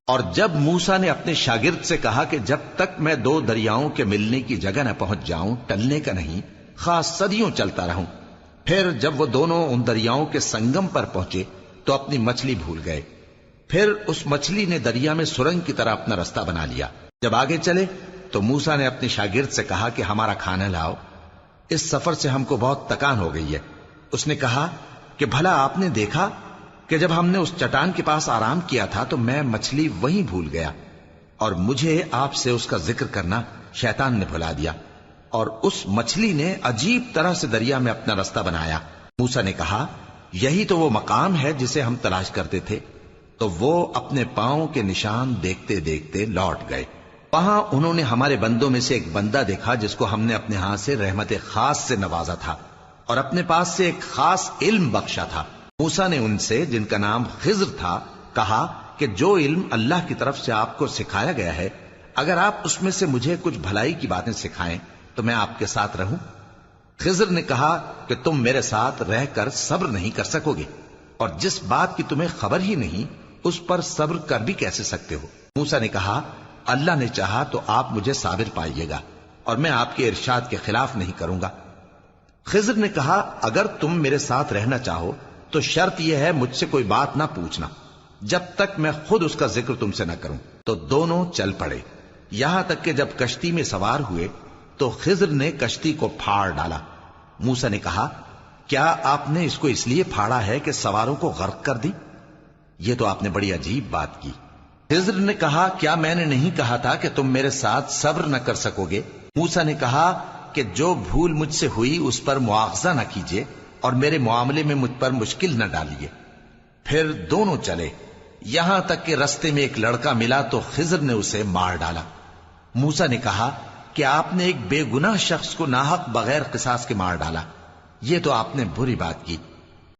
اور جب موسیٰ نے اپنے شاگرد سے کہا کہ جب تک میں دو دریاؤں کے ملنے کی جگہ نہ پہنچ جاؤں ٹلنے کا نہیں، خاص صدیوں چلتا رہوں، پھر جب وہ دونوں ان دریاؤں کے سنگم پر پہنچے تو اپنی مچھلی بھول گئے، پھر اس مچھلی نے دریا میں سرنگ کی طرح اپنا رستہ بنا لیا، جب آگے چلے تو موسیٰ نے اپنے شاگرد سے کہا کہ ہمارا کھانا لاؤ، اس سفر سے ہم کو بہت تکان ہو گئی ہے۔ اس نے کہا کہ بھلا آپ نے دیکھا کہ جب ہم نے اس چٹان کے پاس آرام کیا تھا تو میں مچھلی وہیں بھول گیا، اور مجھے آپ سے اس کا ذکر کرنا شیطان نے بھلا دیا، اور اس مچھلی نے عجیب طرح سے دریا میں اپنا رستہ بنایا۔ موسیٰ نے کہا یہی تو وہ مقام ہے جسے ہم تلاش کرتے تھے۔ تو وہ اپنے پاؤں کے نشان دیکھتے دیکھتے لوٹ گئے۔ وہاں انہوں نے ہمارے بندوں میں سے ایک بندہ دیکھا جس کو ہم نے اپنے ہاں سے رحمت خاص سے نوازا تھا اور اپنے پاس سے ایک خاص علم بخشا تھا۔ موسیٰ نے ان سے، جن کا نام خضر تھا، کہا کہ جو علم اللہ کی طرف سے آپ کو سکھایا گیا ہے، اگر آپ اس میں سے مجھے کچھ بھلائی کی باتیں سکھائیں تو میں آپ کے ساتھ رہوں۔ خضر نے کہا کہ تم میرے ساتھ رہ کر صبر نہیں کر سکو گے، اور جس بات کی تمہیں خبر ہی نہیں اس پر صبر کر بھی کیسے سکتے ہو؟ موسیٰ نے کہا اللہ نے چاہا تو آپ مجھے صابر پائیے گا، اور میں آپ کے ارشاد کے خلاف نہیں کروں گا۔ خضر نے کہا اگر تم میرے ساتھ رہنا چاہو تو شرط یہ ہے مجھ سے کوئی بات نہ پوچھنا جب تک میں خود اس کا ذکر تم سے نہ کروں۔ تو دونوں چل پڑے، یہاں تک کہ جب کشتی میں سوار ہوئے تو خضر نے کشتی کو پھاڑ ڈالا۔ موسیٰ نے کہا کیا آپ نے اس کو اس لیے پھاڑا ہے کہ سواروں کو غرق کر دی؟ یہ تو آپ نے بڑی عجیب بات کی۔ خضر نے کہا کیا میں نے نہیں کہا تھا کہ تم میرے ساتھ صبر نہ کر سکو گے؟ موسیٰ نے کہا کہ جو بھول مجھ سے ہوئی اس پر مواخذہ نہ کیجیے اور میرے معاملے میں مجھ پر مشکل نہ ڈالیے۔ پھر دونوں چلے، یہاں تک کہ رستے میں ایک لڑکا ملا تو خضر نے اسے مار ڈالا۔ موسیٰ نے کہا کہ آپ نے ایک بے گناہ شخص کو ناحق بغیر قصاص کے مار ڈالا، یہ تو آپ نے بری بات کی۔